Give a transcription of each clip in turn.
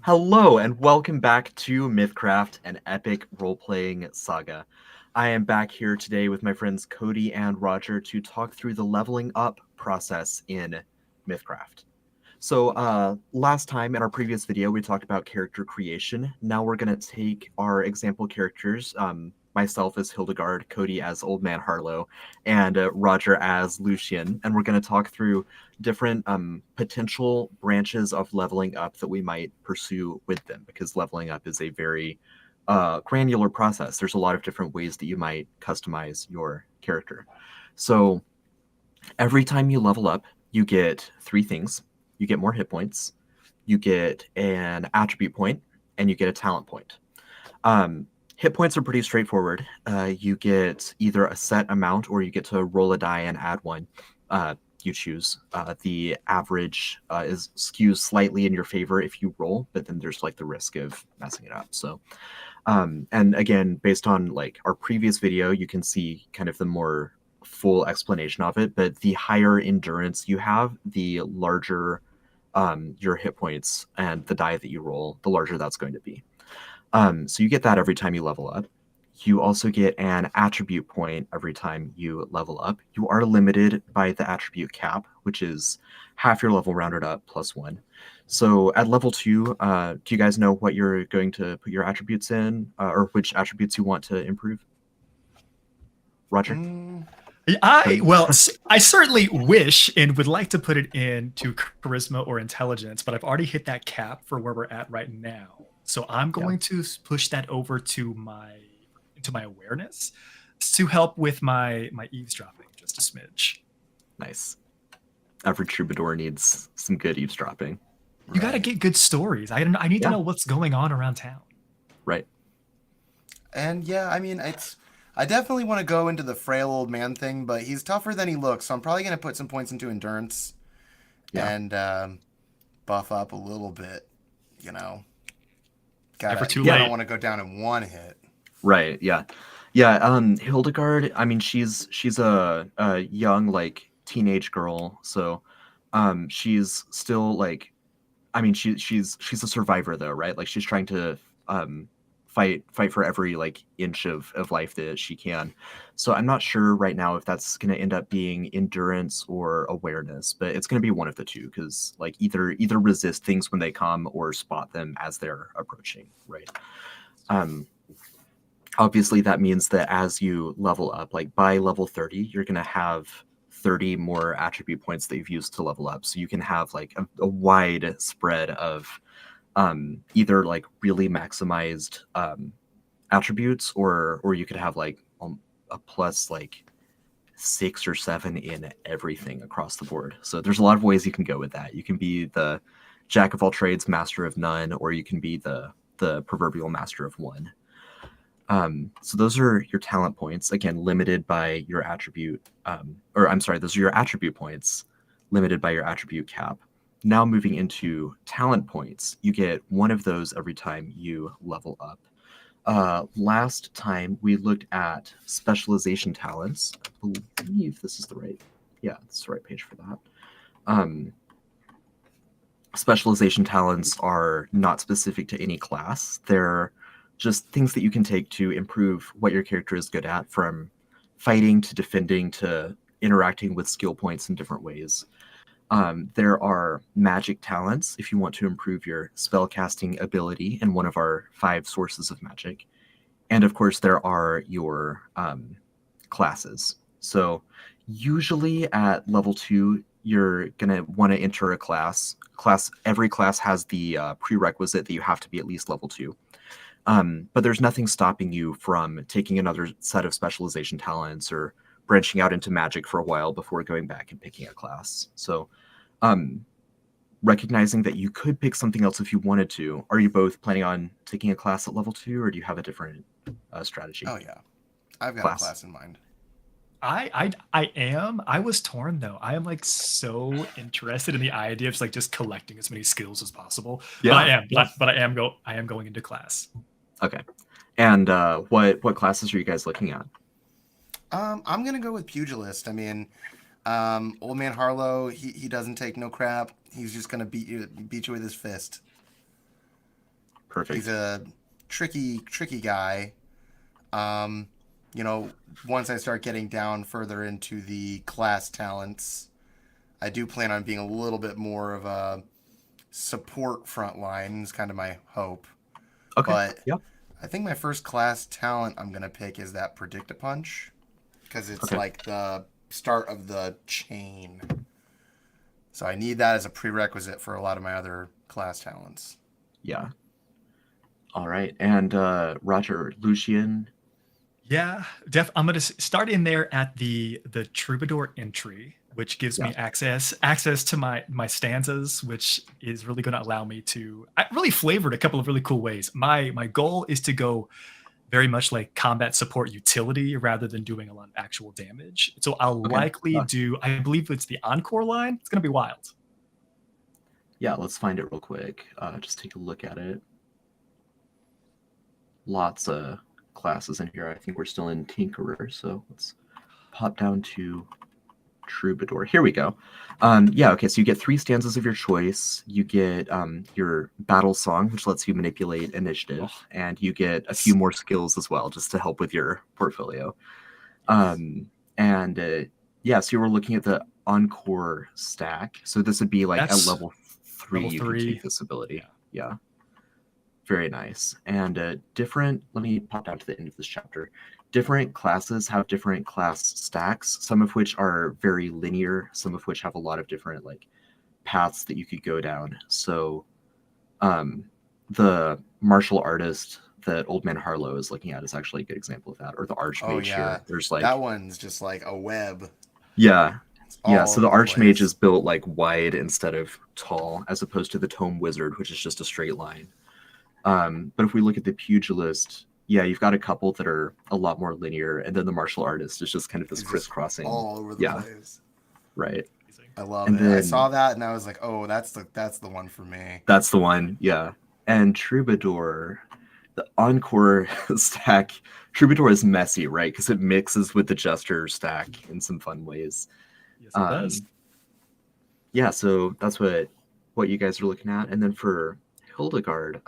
Hello and welcome back to MythCraft, an epic role-playing saga. I am back here today with my friends Cody and Roger to talk through the leveling up process in MythCraft. So last time in our previous video, we talked about character creation. Now we're going to take our example characters, myself as Hildegard, Cody as Old Man Harlow, and Roger as Lucian, and we're going to talk through different potential branches of leveling up that we might pursue with them, because leveling up is a very granular process. There's a lot of different ways that you might customize your character. So every time you level up, you get three things. You get more hit points, you get an attribute point, and you get a talent point. Hit points are pretty straightforward. You get either a set amount or you get to roll a die and add one. You choose. The average is skews slightly in your favor if you roll, but then there's like the risk of messing it up. So, and again, based on like our previous video, you can see kind of the more full explanation of it, but the higher endurance you have, the larger your hit points and the die that you roll, the larger that's going to be. So you get that every time you level up. You also get an attribute point every time you level up. You are limited by the attribute cap, which is half your level rounded up plus one. So at level 2, do you guys know what you're going to put your attributes in, or which attributes you want to improve? Roger? I certainly wish and would like to put it into charisma or intelligence, but I've already hit that cap for where we're at right now. So I'm going to push that over to my awareness to help with my eavesdropping just a smidge. Nice. Every troubadour needs some good eavesdropping. You got to get good stories. I need to know what's going on around town. Right. And yeah, I mean, I definitely want to go into the frail old man thing, but he's tougher than he looks, so I'm probably going to put some points into endurance and buff up a little bit, you know. Never too late. late. I don't want to go down in one hit. Right, yeah. Hildegard, I mean, she's a young, like, teenage girl, so she's still, like, I mean, she's a survivor, though, right? Like, she's trying to fight for every like inch of life that she can. So I'm not sure right now if that's going to end up being endurance or awareness, but it's going to be one of the two, because like either resist things when they come or spot them as they're approaching, right? Obviously that means that as you level up, like by level 30, you're going to have 30 more attribute points that you've used to level up, so you can have like a wide spread of either like really maximized attributes, or you could have like a plus like 6 or 7 in everything across the board. So there's a lot of ways you can go with that. You can be the jack of all trades, master of none, or you can be the proverbial master of one. So those are your talent points, again limited by your attribute, those are your attribute points, limited by your attribute cap. Now moving into talent points, you get one of those every time you level up. Last time we looked at specialization talents. I believe this is the right page for that. Specialization talents are not specific to any class. They're just things that you can take to improve what your character is good at, from fighting to defending to interacting with skill points in different ways. There are magic talents if you want to improve your spellcasting ability in one of our 5 sources of magic. And of course, there are your classes. So usually at level 2, you're going to want to enter a class. Every class has the prerequisite that you have to be at least level 2. But there's nothing stopping you from taking another set of specialization talents or branching out into magic for a while before going back and picking a class. So recognizing that you could pick something else if you wanted to, are you both planning on taking a class at level 2, or do you have a different strategy? Oh yeah, I've got a class in mind. I am. I was torn though. I am like so interested in the idea of like just collecting as many skills as possible. Yeah. But I am going into class. Okay. And what classes are you guys looking at? I'm gonna go with pugilist. I mean, old man Harlow, he doesn't take no crap. He's just gonna beat you with his fist. Perfect. He's a tricky guy. You know, once I start getting down further into the class talents, I do plan on being a little bit more of a support frontline is kind of my hope. Okay. But Yep. I think my first class talent I'm going to pick is that Predict-a-Punch because it's like the start of the chain. So I need that as a prerequisite for a lot of my other class talents. Yeah. All right. And Roger, Lucian. Yeah, I'm going to start in there at the troubadour entry, which gives me access to my stanzas, which is really going to allow me to really flavored a couple of really cool ways. My goal is to go very much like combat support utility rather than doing a lot of actual damage. So I'll likely do, I believe it's the encore line. It's going to be wild. Yeah, let's find it real quick. Just take a look at it. Lots of classes in here. I think we're still in Tinkerer, so let's pop down to Troubadour. Here we go. Yeah, okay, so you get 3 stanzas of your choice. You get your battle song, which lets you manipulate initiative, and you get a few more skills as well, just to help with your portfolio. Yeah, so you were looking at the Encore stack. So this would be like at level 3, you can take this ability. Yeah. Very nice. And different, let me pop down to the end of this chapter. Different classes have different class stacks, some of which are very linear, some of which have a lot of different like paths that you could go down. So the martial artist that Old Man Harlow is looking at is actually a good example of that, or the Archmage here. There's like that one's just like a web. Yeah. Yeah, so the Archmage is built like wide instead of tall, as opposed to the Tome Wizard, which is just a straight line. But if we look at the Pugilist, yeah, you've got a couple that are a lot more linear, and then the martial artist is just kind of this crisscrossing all over the place. Right. I love it. I saw that and I was like, oh, that's the one for me. That's the one, yeah. And Troubadour, the Encore stack, Troubadour is messy, right? Because it mixes with the Jester stack in some fun ways. Yes, it does. Yeah, so that's what you guys are looking at. And then for Hildegard,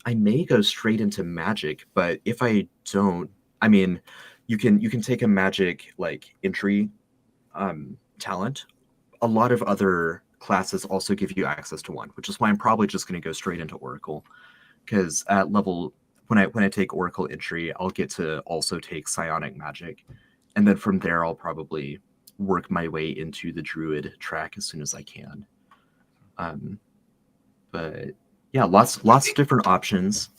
I may go straight into magic, but if I don't, I mean, you can take a magic like entry talent. A lot of other classes also give you access to one, which is why I'm probably just going to go straight into Oracle, because at level when I take Oracle entry, I'll get to also take psionic magic, and then from there I'll probably work my way into the Druid track as soon as I can. But yeah, lots of different options.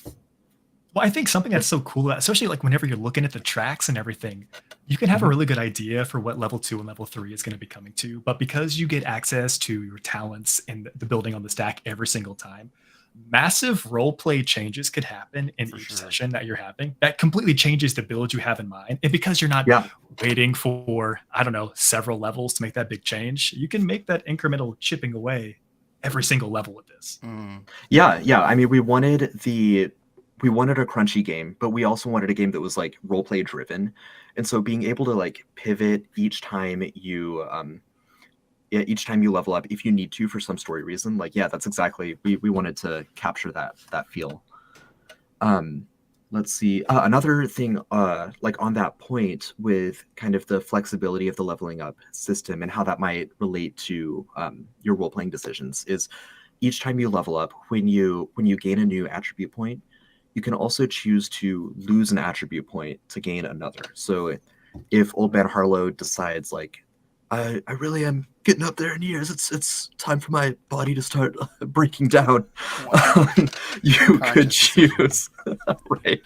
Well, I think something that's so cool, especially like whenever you're looking at the tracks and everything, you can have a really good idea for what level 2 and level 3 is going to be coming to. But because you get access to your talents and the building on the stack every single time, massive role play changes could happen in each session that you're having. That completely changes the build you have in mind. And because you're not waiting for, I don't know, several levels to make that big change, you can make that incremental chipping away every single level with this. Yeah. I mean, we wanted a crunchy game, but we also wanted a game that was like role play driven. And so being able to like pivot each time you level up, if you need to for some story reason, like, yeah, that's exactly, we wanted to capture that feel. Let's see, another thing, like on that point with kind of the flexibility of the leveling up system and how that might relate to your role-playing decisions is each time you level up, when you gain a new attribute point, you can also choose to lose an attribute point to gain another. So if Old Man Harlow decides like, I really am getting up there in years, it's time for my body to start breaking down. You could choose, right?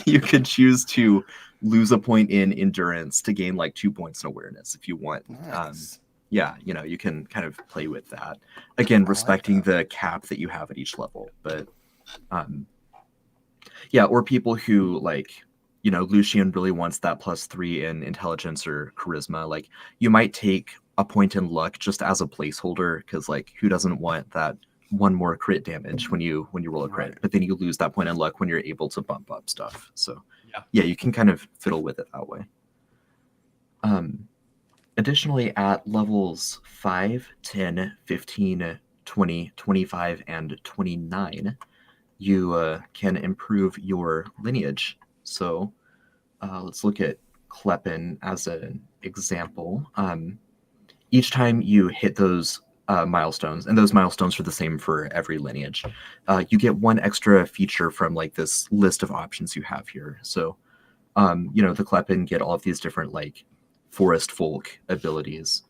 You could choose to lose a point in endurance to gain like 2 points in awareness if you want. Nice. Yeah, you can kind of play with that. Again, respecting the cap that you have at each level, but yeah, or people who like, Lucian really wants that +3 in intelligence or charisma. Like, you might take a point in luck just as a placeholder, because like, who doesn't want that one more crit damage when you roll a crit? Right. But then you lose that point in luck when you're able to bump up stuff. So yeah, you can kind of fiddle with it that way. Additionally, at levels 5, 10, 15, 20, 25, and 29, you can improve your lineage. So let's look at Kleppen as an example. Each time you hit those milestones, and those milestones are the same for every lineage, you get one extra feature from like this list of options you have here. So, the Kleppen get all of these different like forest folk abilities.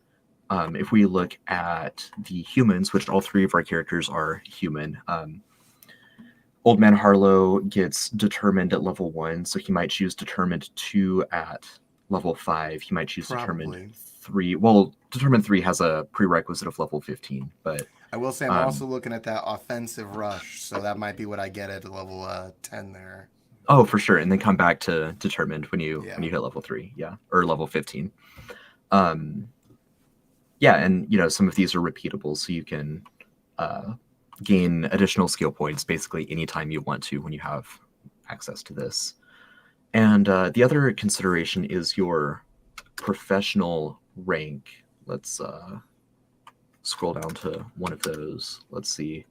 If we look at the humans, which all three of our characters are human, Old Man Harlow gets determined at level 1, so he might choose determined 2 at level 5. He might choose determined 3. Well, determined 3 has a prerequisite of level 15, but I will say I'm also looking at that offensive rush, so that might be what I get at level 10 there. Oh, for sure, and then come back to determined when you hit level 3, or level 15. And some of these are repeatable, so you can gain additional skill points basically anytime you want to when you have access to this. And the other consideration is your professional rank. Let's scroll down to one of those. Let's see.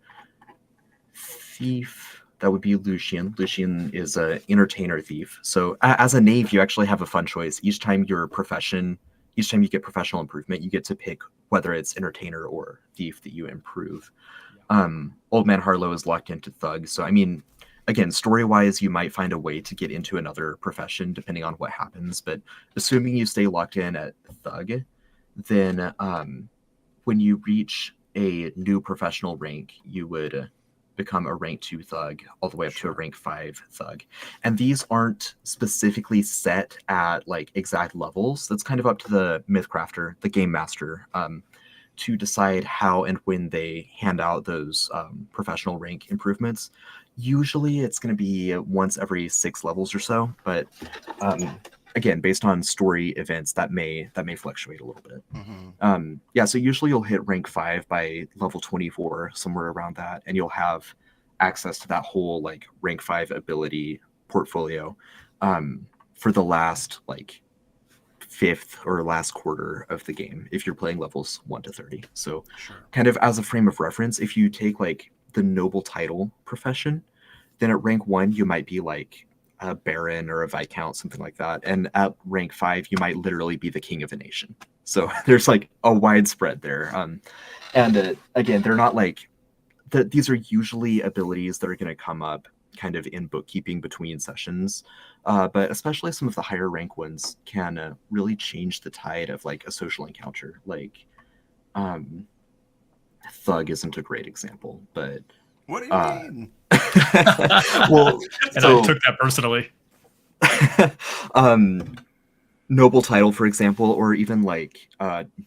Thief, that would be Lucian. Lucian is an entertainer thief. So as a knave, you actually have a fun choice. Each time you get professional improvement, you get to pick whether it's entertainer or thief that you improve. Old Man Harlow is locked into thug. So, I mean, again, story-wise, you might find a way to get into another profession depending on what happens. But assuming you stay locked in at thug, then when you reach a new professional rank, you would become a rank 2 thug all the way up to a rank 5 thug. And these aren't specifically set at like exact levels. That's kind of up to the MythCrafter, the game master, to decide how and when they hand out those professional rank improvements. Usually it's going to be once every 6 levels or so, but again, based on story events, that may fluctuate a little bit. So usually you'll hit rank 5 by level 24, somewhere around that, and you'll have access to that whole like rank 5 ability portfolio for the last like 5th or last quarter of the game if you're playing levels 1 to 30. So kind of as a frame of reference, if you take like the noble title profession, then at rank 1 you might be like a baron or a viscount, something like that, and at rank 5 you might literally be the king of a nation. So there's like a wide spread there. And again, they're not like these are usually abilities that are going to come up kind of in bookkeeping between sessions, but especially some of the higher rank ones can really change the tide of like a social encounter. Like thug isn't a great example, but what do you mean? Well, and I took that personally. Noble title, for example, or even like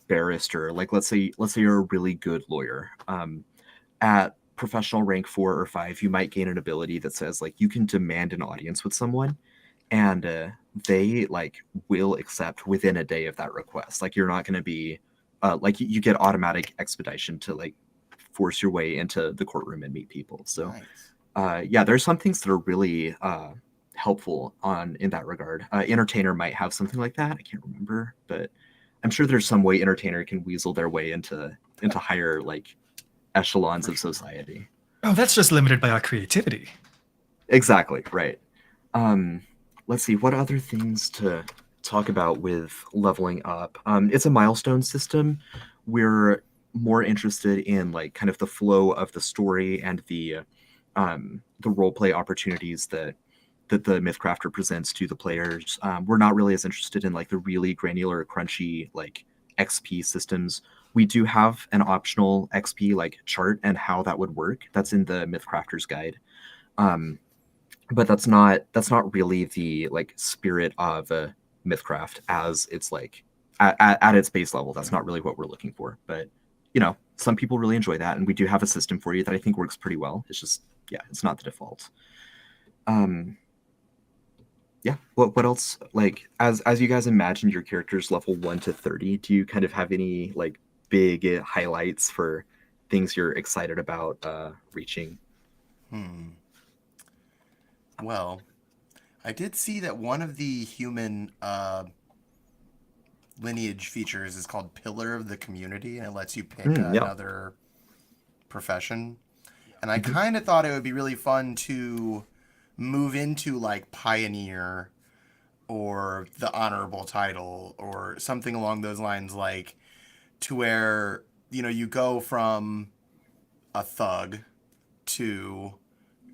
barrister. Like let's say you're a really good lawyer. At professional rank 4 or 5, you might gain an ability that says like you can demand an audience with someone, and they like will accept within a day of that request. Like you're not going to be like you get automatic expedition to like force your way into the courtroom and meet people. So there's some things that are really helpful in that regard. Entertainer might have something like that. I can't remember, but I'm sure there's some way entertainer can weasel their way into higher like echelons of society. Oh, that's just limited by our creativity. Exactly, right. Let's see, what other things to talk about with leveling up? It's a milestone system. We're more interested in like kind of the flow of the story and the role play opportunities that the MythCrafter presents to the players. We're not really as interested in like the really granular, crunchy like XP systems. We do have an optional XP like chart and how that would work. That's in the MythCrafter's guide. But that's not really the like spirit of MythCraft as it's like at its base level. That's not really what we're looking for. But some people really enjoy that, and we do have a system for you that I think works pretty well. It's just it's not the default. What else, like as you guys imagine your characters level 1 to 30, do you kind of have any like big highlights for things you're excited about reaching? Well, I did see that one of the human lineage features is called Pillar of the Community, and it lets you pick another profession. And I kind of thought it would be really fun to move into like Pioneer or the honorable title or something along those lines, like to where, you know, you go from a thug to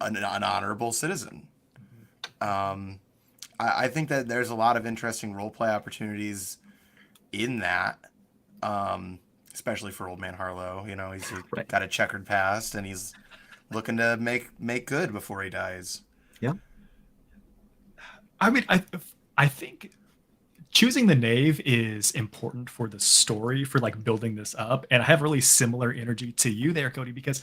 an honorable citizen. I think that there's a lot of interesting roleplay opportunities in that, especially for Old Man Harlow. You know, he's got a checkered past, and he's looking to make good before he dies. Yeah. I mean, I think choosing the knave is important for the story, for like building this up. And I have really similar energy to you there, Cody, because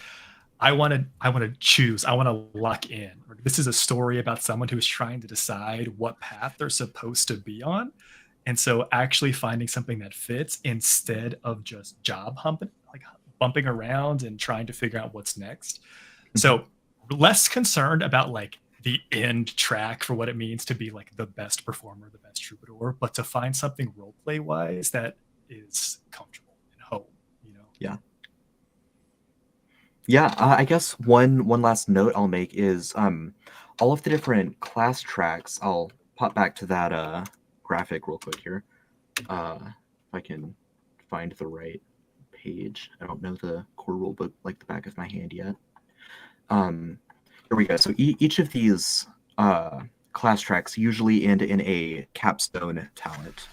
I want to choose. I want to lock in. This is a story about someone who's trying to decide what path they're supposed to be on. And so actually finding something that fits instead of just job humping, like bumping around and trying to figure out what's next. So less concerned about like the end track for what it means to be like the best performer, the best troubadour, but to find something roleplay wise that is comfortable and home, you know? Yeah. Yeah, I guess one last note I'll make is all of the different class tracks. I'll pop back to that graphic real quick here. If I can find the right page. I don't know the core rulebook like the back of my hand yet. Here we go. So each of these class tracks usually end in a capstone talent.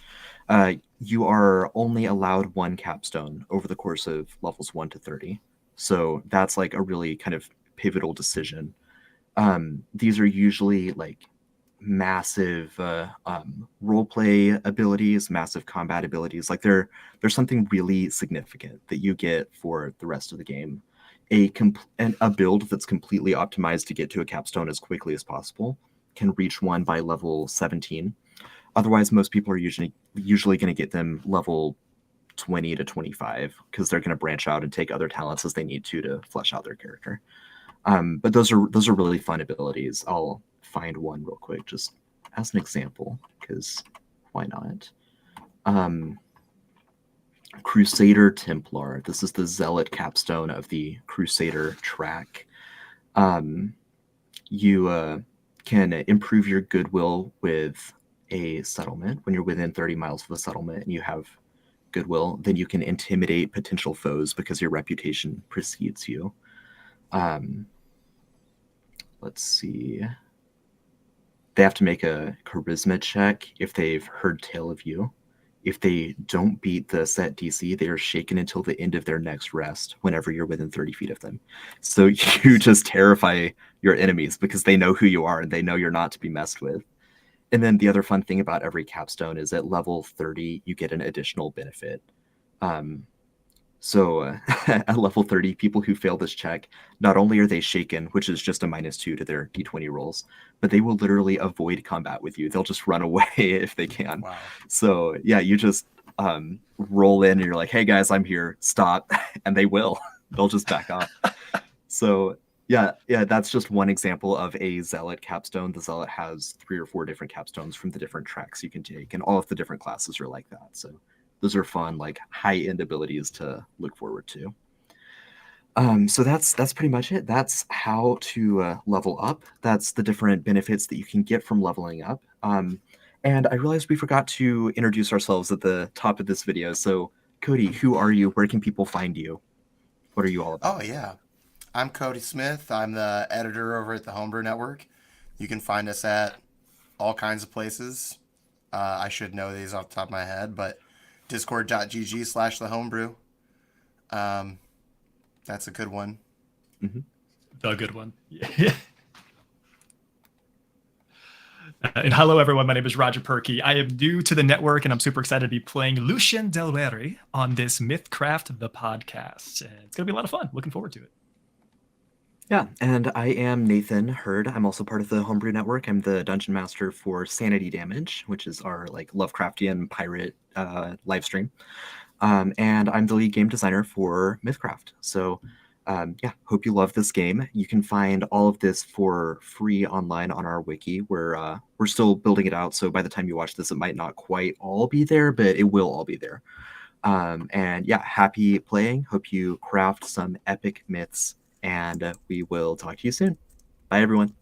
You are only allowed one capstone over the course of levels 1 to 30. So that's like a really kind of pivotal decision. These are usually like massive roleplay abilities, massive combat abilities. Like there's something really significant that you get for the rest of the game. A build that's completely optimized to get to a capstone as quickly as possible can reach one by level 17. Otherwise, most people are usually going to get them level 20 to 25 because they're going to branch out and take other talents as they need to flesh out their character. But those are really fun abilities. I'll find one real quick just as an example because why not? Crusader Templar. This is the Zealot capstone of the Crusader track. You can improve your goodwill with a settlement when you're within 30 miles of a settlement and you have goodwill. Then you can intimidate potential foes because your reputation precedes you. Let's see. They have to make a charisma check if they've heard tale of you. If they don't beat the set DC, they are shaken until the end of their next rest whenever you're within 30 feet of them. So you just terrify your enemies because they know who you are and they know you're not to be messed with. And then the other fun thing about every capstone is at level 30, you get an additional benefit. So at level 30, people who fail this check, not only are they shaken, which is just a -2 to their d20 rolls, but they will literally avoid combat with you. They'll just run away if they can. Wow. So yeah, you just roll in and you're like, hey guys, I'm here, stop. And they will. They'll just back off. So yeah, that's just one example of a Zealot capstone. The Zealot has 3 or 4 different capstones from the different tracks you can take, and all of the different classes are like that. So those are fun, like high-end abilities to look forward to. So that's pretty much it. That's how to level up. That's the different benefits that you can get from leveling up. And I realized we forgot to introduce ourselves at the top of this video. So Cody, who are you? Where can people find you? What are you all about? Oh, yeah. I'm Cody Smith. I'm the editor over at the Homebrew Network. You can find us at all kinds of places. I should know these off the top of my head, but discord.gg/thehomebrew. That's a good one. Mm-hmm. The good one. Yeah. And hello, everyone. My name is Roger Perkey. I am new to the network, and I'm super excited to be playing Lucien Del Rey on this MythCraft the podcast. And it's going to be a lot of fun. Looking forward to it. Yeah, and I am Nathan Hurd. I'm also part of the Homebrew Network. I'm the dungeon master for Sanity Damage, which is our like Lovecraftian pirate live stream. And I'm the lead game designer for MythCraft. So yeah, hope you love this game. You can find all of this for free online on our wiki. We're still building it out, so by the time you watch this, it might not quite all be there, but it will all be there. And yeah, happy playing. Hope you craft some epic myths, and we will talk to you soon. Bye, everyone.